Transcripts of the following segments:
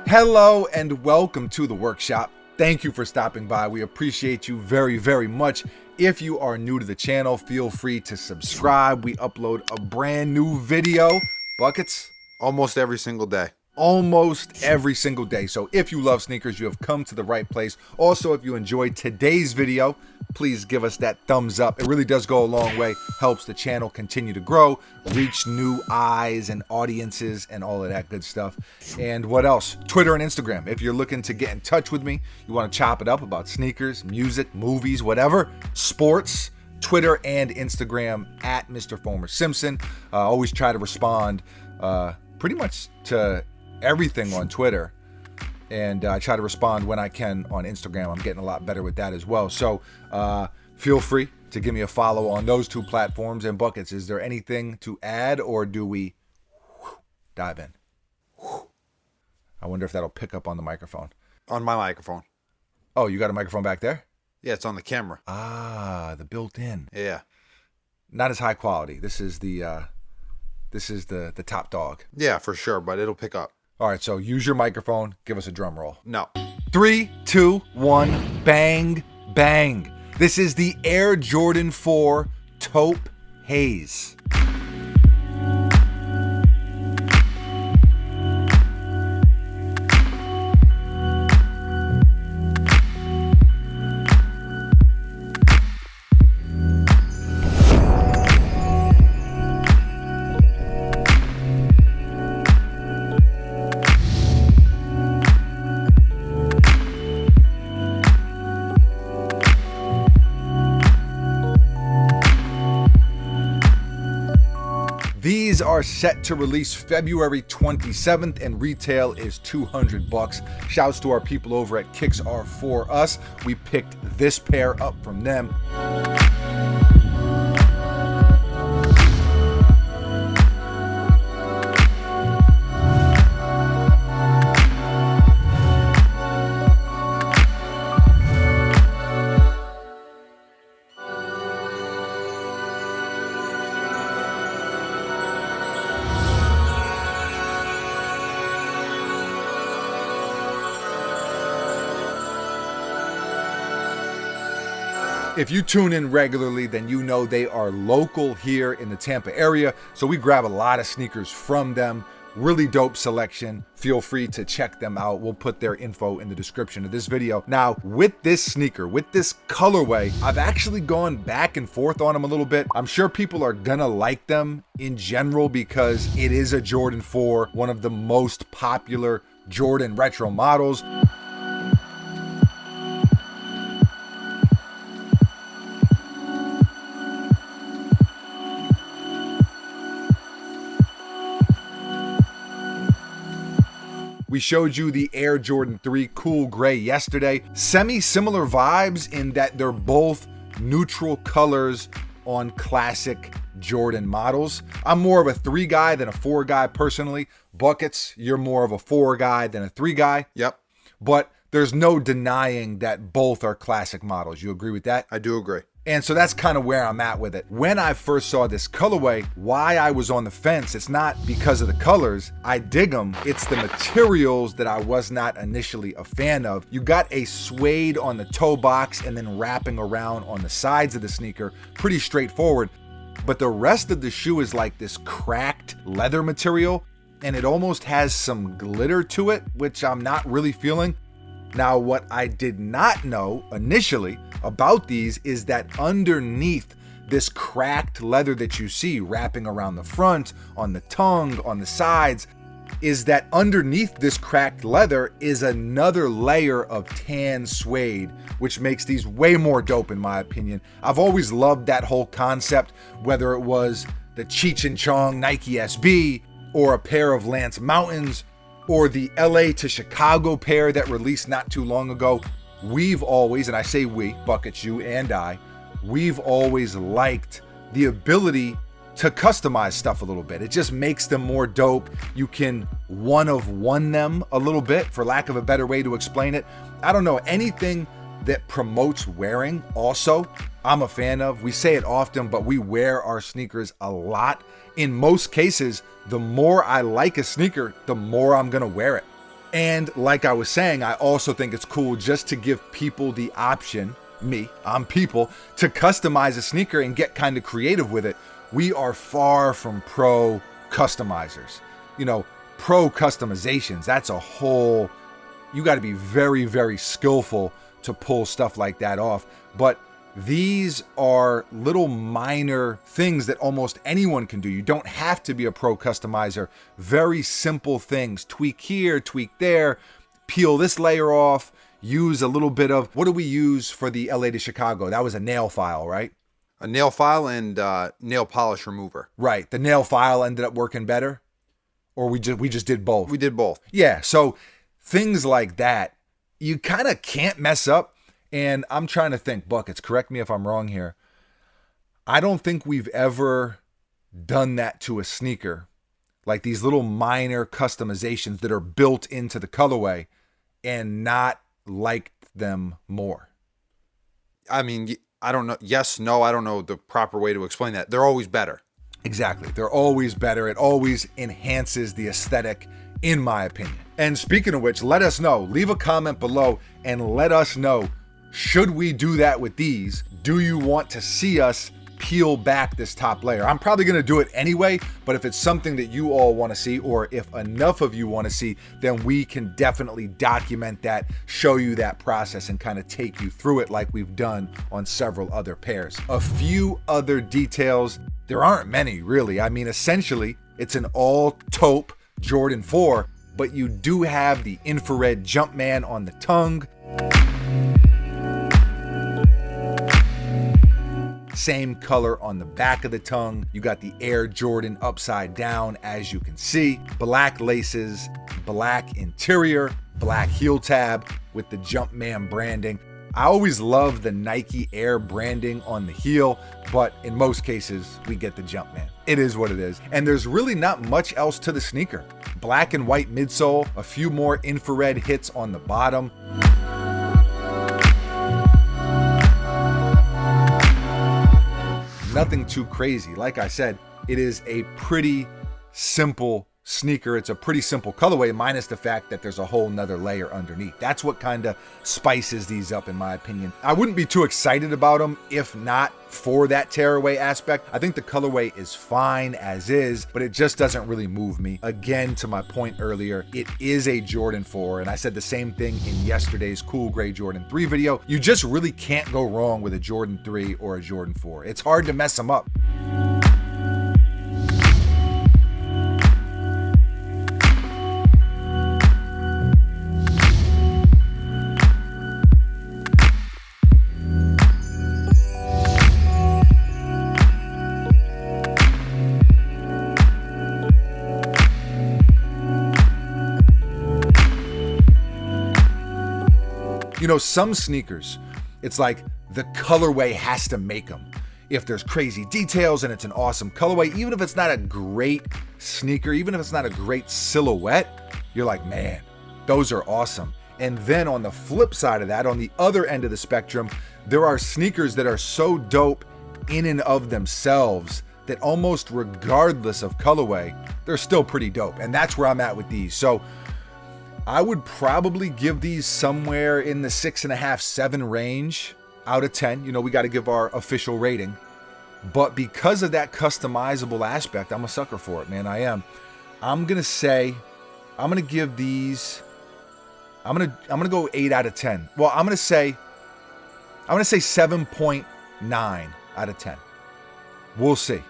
Hello and welcome to the workshop. Thank you for stopping by. We appreciate you very, very much. If you are new to the channel, feel free to subscribe. We upload a brand new video. Buckets? Almost every single day. Almost every single day. So if you love sneakers, you have come to the right place. Also, if you enjoyed today's video, please give us that thumbs up. It really does go a long way. Helps the channel continue to grow, reach new eyes and audiences and all of that good stuff. And what else? Twitter and Instagram. If you're looking to get in touch with me, you want to chop it up about sneakers, music, movies, whatever, sports, Twitter and Instagram at Mr. Foamer Simpson. Always try to respond pretty much to everything on Twitter, and I try to respond when I can on Instagram. I'm getting a lot better with that as well. So feel free to give me a follow on those two platforms. And Buckets, is there anything to add, or do we dive in? I wonder if that'll pick up on the microphone. On my microphone. Oh, you got a microphone back there? Yeah, it's on the camera. Ah, the built-in. Yeah. Not as high quality. This is the top dog. Yeah, for sure, but it'll pick up. All right, so use your microphone. Give us a drum roll. No. 3, 2, 1, bang, bang. This is the Air Jordan 4 Taupe Haze. These are set to release February 27th and retail is $200. Shouts to our people over at Kicks Are For Us. We picked this pair up from them. If you tune in regularly, then you know they are local here in the Tampa area. So we grab a lot of sneakers from them. Really dope selection. Feel free to check them out. We'll put their info in the description of this video. Now, with this sneaker, with this colorway, I've actually gone back and forth on them a little bit. I'm sure people are gonna like them in general because it is a Jordan 4, one of the most popular Jordan retro models. We showed you the Air Jordan 3 Cool Gray yesterday. Semi-similar vibes in that they're both neutral colors on classic Jordan models. I'm more of a 3 guy than a 4 guy personally. Buckets, you're more of a 4 guy than a 3 guy. Yep. But there's no denying that both are classic models. You agree with that? I do agree. And so that's kind of where I'm at with it. When I first saw this colorway, why I was on the fence, it's not because of the colors. I dig them. It's the materials that I was not initially a fan of. You got a suede on the toe box and then wrapping around on the sides of the sneaker. Pretty straightforward. But the rest of the shoe is like this cracked leather material, and it almost has some glitter to it, which I'm not really feeling. Now, what I did not know initially about these is that underneath this cracked leather that you see wrapping around the front, on the tongue, on the sides, is that underneath this cracked leather is another layer of tan suede, which makes these way more dope in my opinion. I've always loved that whole concept, whether it was the Cheech and Chong Nike SB or a pair of Lance Mountains, or the LA to Chicago pair that released not too long ago. We've always, and I say we, Buckets, you and I, we've always liked the ability to customize stuff a little bit. It just makes them more dope. You can one of one them a little bit, for lack of a better way to explain it. I don't know, anything that promotes wearing also, I'm a fan of. We say it often, but we wear our sneakers a lot. In most cases, the more I like a sneaker, the more I'm gonna wear it. And like I was saying, I also think it's cool just to give people the option, I'm people, to customize a sneaker and get kind of creative with it. We are far from pro customizers. Pro customizations, that's a whole, you got to be very, very skillful to pull stuff like that off. But these are little minor things that almost anyone can do. You don't have to be a pro customizer. Very simple things. Tweak here, tweak there, peel this layer off, use a little bit of, what do we use for the LA to Chicago? That was a nail file, right? A nail file and nail polish remover. Right. The nail file ended up working better? Or we just did both? We did both. Yeah. So things like that, you kind of can't mess up. And I'm trying to think, Buckets, correct me if I'm wrong here. I don't think we've ever done that to a sneaker. Like these little minor customizations that are built into the colorway and not liked them more. I mean, I don't know. Yes, no, I don't know the proper way to explain that. They're always better. Exactly. They're always better. It always enhances the aesthetic, in my opinion. And speaking of which, let us know. Leave a comment below and let us know, should we do that with these? Do you want to see us peel back this top layer? I'm probably going to do it anyway, but if it's something that you all want to see, or if enough of you want to see, then we can definitely document that, show you that process, and kind of take you through it like we've done on several other pairs. A few other details. There aren't many, really. I mean, essentially, it's an all taupe Jordan 4, but you do have the infrared Jumpman on the tongue. Same color on the back of the tongue. You got the Air Jordan upside down, as you can see. Black laces, black interior, black heel tab with the Jumpman branding. I always love the Nike Air branding on the heel, but in most cases, we get the Jumpman. It is what it is. And there's really not much else to the sneaker. Black and white midsole, a few more infrared hits on the bottom. Nothing too crazy. Like I said, it is a pretty simple sneaker. It's a pretty simple colorway, minus the fact that there's a whole nother layer underneath. That's what kind of spices these up, in my opinion. I wouldn't be too excited about them if not for that tearaway aspect. I think the colorway is fine as is, but it just doesn't really move me. Again, to my point earlier, it is a Jordan 4, and I said the same thing in yesterday's Cool Gray Jordan 3 video. You just really can't go wrong with a Jordan 3 or a Jordan 4. It's hard to mess them up. Some sneakers, it's like the colorway has to make them. If there's crazy details and it's an awesome colorway, even if it's not a great sneaker, even if it's not a great silhouette, you're like, man, those are awesome. And then on the flip side of that, on the other end of the spectrum, there are sneakers that are so dope in and of themselves that almost regardless of colorway, they're still pretty dope. And that's where I'm at with these. So I would probably give these somewhere in the 6.5, 7 range out of 10. We got to give our official rating. But because of that customizable aspect, I'm a sucker for it, man. I am. I'm going to give these, I'm going to go 8 out of 10. Well, I'm going to say 7.9 out of 10. We'll see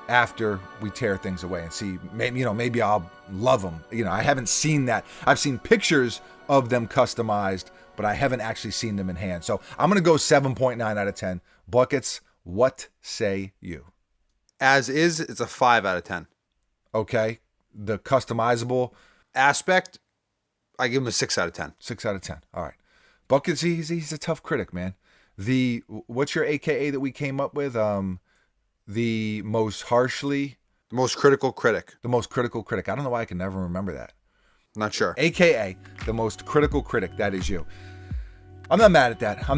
after we tear things away and see, maybe I'll love them. I haven't seen that. I've seen pictures of them customized, but I haven't actually seen them in hand. So I'm going to go 7.9 out of 10. Buckets, what say you? As is, it's a 5 out of 10. Okay. The customizable aspect, I give him a 6 out of 10. 6 out of 10. All right. Buckets, he's a tough critic, man. What's your AKA that we came up with? The most critical critic. The most critical critic. I don't know why I can never remember that. Not sure. AKA the most critical critic. That is you. I'm not mad at that.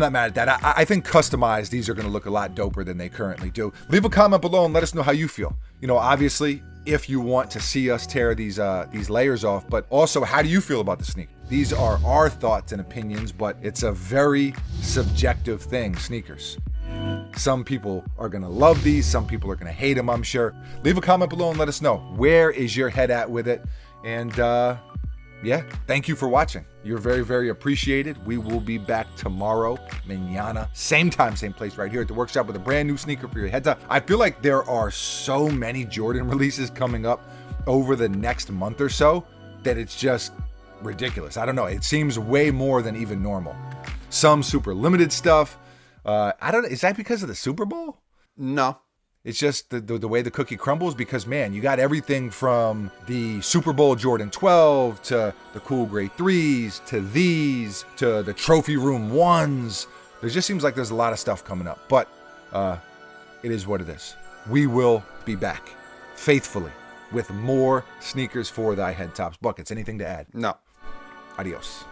I think customized, these are going to look a lot doper than they currently do. Leave a comment below and let us know how you feel. Obviously, if you want to see us tear these layers off. But also, how do you feel about the sneaker? These are our thoughts and opinions, but it's a very subjective thing, sneakers. Some people are going to love these. Some people are going to hate them, I'm sure. Leave a comment below and let us know. Where is your head at with it? And yeah, thank you for watching. You're very, very appreciated. We will be back tomorrow, mañana. Same time, same place, right here at the workshop with a brand new sneaker for your head top. I feel like there are so many Jordan releases coming up over the next month or so that it's just ridiculous. I don't know. It seems way more than even normal. Some super limited stuff. I don't know. Is that because of the Super Bowl? No. It's just the way the cookie crumbles because, man, you got everything from the Super Bowl Jordan 12 to the cool gray 3s to these to the trophy room 1s. There just seems like there's a lot of stuff coming up, but it is what it is. We will be back faithfully with more sneakers for thy head tops. Buckets, anything to add? No. Adios.